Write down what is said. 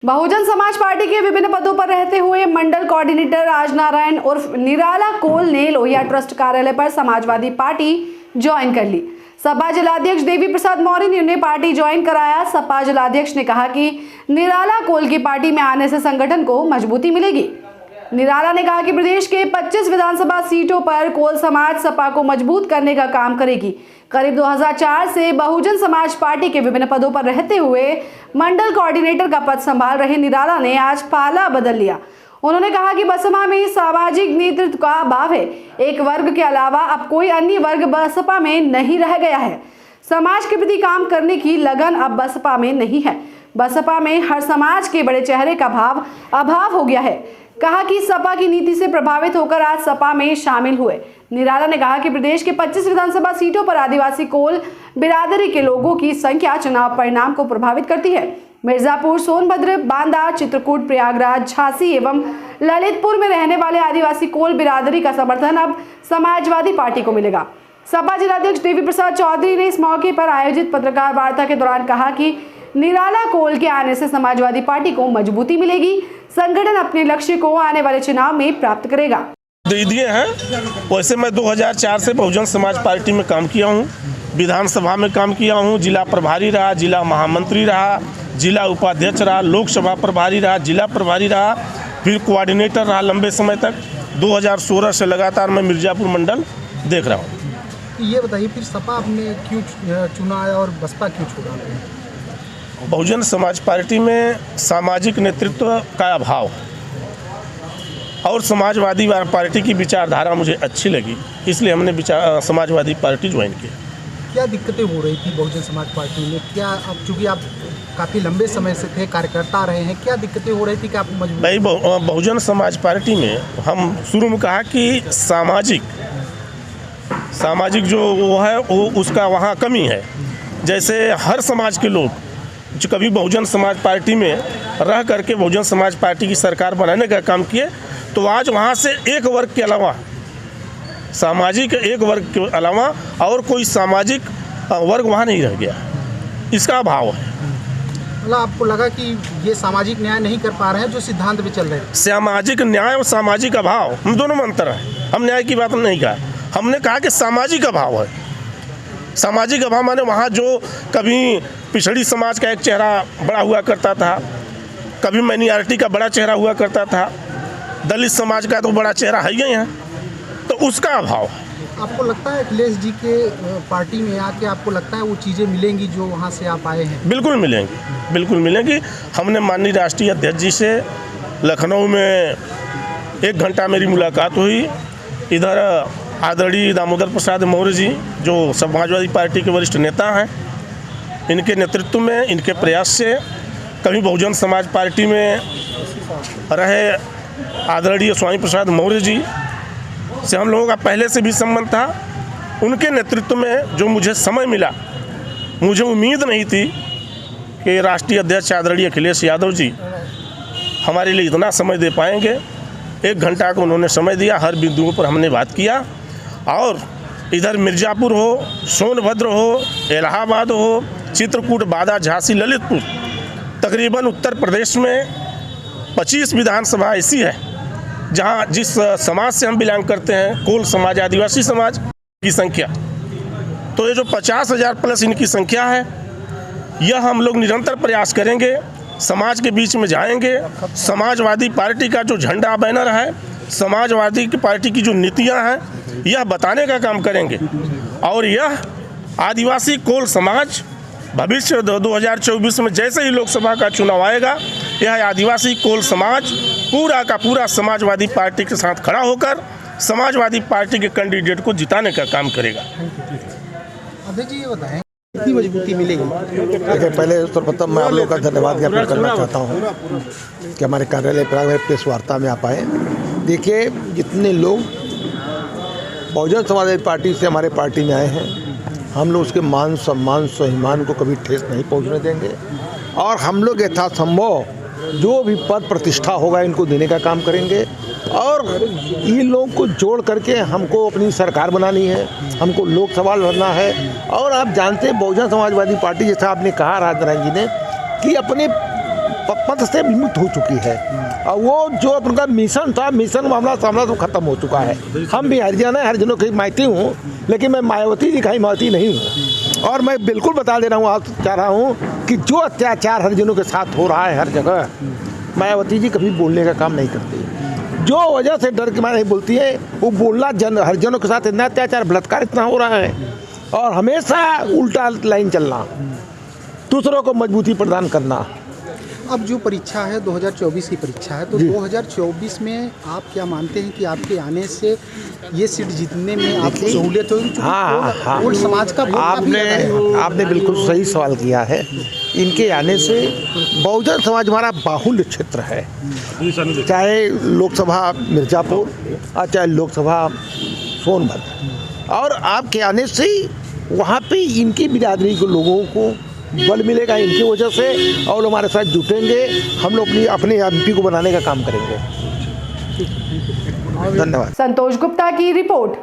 Bahujan Samaj party के विभिन्न पदों पर रहते हुए मंडल कोऑर्डिनेटर राजनारायण उर्फ निराला कोल ने लोहिया ट्रस्ट कार्यालय पर समाजवादी पार्टी ज्वाइन कर ली। सपा जिलाध्यक्ष देवी प्रसाद मौर्य ने उन्हें पार्टी ज्वाइन कराया। सपा जिलाध्यक्ष ने कहा कि निराला कोल की पार्टी में आने से संगठन को मजबूती मिलेगी। निराला ने कहा कि प्रदेश के 25 विधानसभा सीटों पर कोल समाज सपा को मजबूत करने का काम करेगी। करीब 2004 से बहुजन समाज पार्टी के विभिन्न पदों पर रहते हुए मंडल कोऑर्डिनेटर का पद संभाल रहे निराला ने आज पाला बदल लिया। उन्होंने कहा कि बसपा में सामाजिक नेतृत्व का अभाव है। एक वर्ग के अलावा अब कोई अन्य वर्ग बसपा में नहीं रह गया है। समाज के प्रति काम करने की लगन अब बसपा में नहीं है। बसपा में हर समाज के बड़े चेहरे का अभाव हो गया है। कहा कि सपा की नीति से प्रभावित होकर आज सपा में शामिल हुए। निराला ने कहा कि प्रदेश के 25 विधानसभा सीटों पर आदिवासी कोल बिरादरी के लोगों की संख्या चुनाव परिणाम को प्रभावित करती है। मिर्जापुर, सोनभद्र, बांदा, चित्रकूट, प्रयागराज, झांसी एवं ललितपुर में रहने वाले आदिवासी कोल बिरादरी का समर्थन अब समाजवादी पार्टी को मिलेगा। सपा जिलाध्यक्ष देवी प्रसाद चौधरी ने इस मौके पर आयोजित पत्रकार वार्ता के दौरान कहा कि निराला कोल के आने से समाजवादी पार्टी को मजबूती मिलेगी। संगठन अपने लक्ष्य को आने वाले चुनाव में प्राप्त करेगा। दे दिए हैं। वैसे मैं 2004 से बहुजन समाज पार्टी में काम किया हूँ, विधानसभा में काम किया हूँ, जिला प्रभारी रहा, जिला महामंत्री रहा, जिला उपाध्यक्ष रहा, लोकसभा प्रभारी रहा, जिला प्रभारी रहा, फिर कोऑर्डिनेटर रहा लंबे समय तक। 2016 से लगातार मैं मिर्जापुर मंडल देख रहा हूँ। ये बताइए फिर सपा आपने क्यों चुना है और बसपा क्यों छोड़ा? बहुजन समाज पार्टी में सामाजिक नेतृत्व का अभाव है और समाजवादी पार्टी की विचारधारा मुझे अच्छी लगी, इसलिए हमने समाजवादी पार्टी ज्वाइन की। क्या दिक्कतें हो रही थी बहुजन समाज पार्टी में? क्या अब चूँकि आप काफ़ी लंबे समय से थे, कार्यकर्ता रहे हैं, क्या दिक्कतें हो रही थी कि आप मजबूर? भाई बहुजन समाज पार्टी में हम शुरू में कहा कि सामाजिक जो वो है वो उसका वहाँ कमी है। जैसे हर समाज के लोग जो कभी बहुजन समाज पार्टी में रह करके बहुजन समाज पार्टी की सरकार बनाने का काम किए, तो आज वहाँ से एक वर्ग के अलावा, सामाजिक एक वर्ग के अलावा और कोई सामाजिक वर्ग वहाँ नहीं रह गया। इसका अभाव है। मतलब आपको लगा कि ये सामाजिक न्याय नहीं कर पा रहे हैं जो सिद्धांत पे चल रहे हैं? सामाजिक न्याय और सामाजिक अभाव हम दोनों में अंतर है। हम न्याय की बात नहीं कहा, हमने कहा कि सामाजिक अभाव है। सामाजिक अभाव माने वहाँ जो कभी पिछड़ी समाज का एक चेहरा बड़ा हुआ करता था, कभी माइनॉरिटी का बड़ा चेहरा हुआ करता था, दलित समाज का तो बड़ा चेहरा है ही है, तो उसका अभाव है। आपको लगता है अखिलेश जी के पार्टी में आके आपको लगता है वो चीज़ें मिलेंगी जो वहाँ से आप आए हैं? बिल्कुल मिलेंगी, बिल्कुल मिलेंगी। हमने माननीय राष्ट्रीय अध्यक्ष जी से लखनऊ में 1 घंटा मेरी मुलाकात हुई। इधर आदरणीय दामोदर प्रसाद मौर्य जी जो समाजवादी पार्टी के वरिष्ठ नेता हैं, इनके नेतृत्व में, इनके प्रयास से कभी बहुजन समाज पार्टी में रहे आदरणीय स्वामी प्रसाद मौर्य जी से हम लोगों का पहले से भी संबंध था। उनके नेतृत्व में जो मुझे समय मिला, मुझे उम्मीद नहीं थी कि राष्ट्रीय अध्यक्ष आदरणीय अखिलेश यादव जी हमारे लिए इतना समय दे पाएंगे। 1 घंटा का उन्होंने समय दिया, हर बिंदुओं पर हमने बात किया। और इधर मिर्जापुर हो, सोनभद्र हो, इलाहाबाद हो, चित्रकूट, बांदा, झांसी, ललितपुर, तकरीबन उत्तर प्रदेश में 25 विधानसभा ऐसी है जहां जिस समाज से हम बिलोंग करते हैं, कोल समाज, आदिवासी समाज की संख्या, तो ये जो 50,000 प्लस इनकी संख्या है, यह हम लोग निरंतर प्रयास करेंगे, समाज के बीच में जाएंगे। समाजवादी पार्टी का जो झंडा बैनर है, समाजवादी की पार्टी की जो नीतियां हैं, यह बताने का काम करेंगे। और यह आदिवासी कोल समाज भविष्य 2024 में जैसे ही लोकसभा का चुनाव आएगा, यह आदिवासी कोल समाज पूरा का पूरा समाजवादी पार्टी के साथ खड़ा होकर समाजवादी पार्टी के कैंडिडेट को जिताने का काम करेगा। अध्यक्ष जी ये बताएं कितनी मजबूती मिलेगी? देखिए, पहले सर्वप्रथम मैं आप लोगों का धन्यवाद ज्ञापन करना चाहता हूँ कि हमारे कार्यालय पर प्रेस वार्ता में आप आए। देखिए, जितने लोग बहुजन समाजवादी पार्टी से हमारे पार्टी में आए हैं, हम लोग उसके मान सम्मान स्वाभिमान को कभी ठेस नहीं पहुंचने देंगे और हम लोग यथासंभव जो भी पद प्रतिष्ठा होगा इनको देने का काम करेंगे। और इन लोगों को जोड़ करके हमको अपनी सरकार बनानी है, हमको लोकसभा लड़ना है। और आप जानते हैं बहुजन समाजवादी पार्टी, जैसा आपने कहा राजनारायण जी ने, कि अपने पद से विमुक्त हो चुकी है। और वो जो उनका मिशन था, मिशन मामला सामना तो खत्म हो चुका है। हम भी हरिजन हैं, हरिजनों की माइती हूँ, लेकिन मैं मायावती जी का ही माइती नहीं हूँ। और मैं बिल्कुल बता दे रहा हूँ, आप चाह रहा हूँ कि जो अत्याचार हरिजनों के साथ हो रहा है हर जगह, मायावती जी कभी बोलने का काम नहीं करती। जो वजह से डर के मारे नहीं बोलती है, वो बोलना हरिजनों के साथ इतना अत्याचार बलात्कार इतना हो रहा है, और हमेशा उल्टा लाइन चलना, दूसरों को मजबूती प्रदान करना। अब जो परीक्षा है 2024 की परीक्षा है, तो 2024 में आप क्या मानते हैं कि आपके आने से ये सीट जीतने में आपको सहूलियत होगी? हाँ, और समाज का आपने बिल्कुल सही सवाल किया है। इनके आने से बहुजन समाज हमारा बाहुल्य क्षेत्र है, चाहे लोकसभा मिर्ज़ापुर और चाहे लोकसभा सोनभद्र, और आपके आने से वहाँ पे इनकी बिरादरी के लोगों को बल मिलेगा इनकी वजह से, और हमारे साथ जुटेंगे। हम लोग अपने एमपी को बनाने का काम करेंगे। धन्यवाद। संतोष गुप्ता की रिपोर्ट।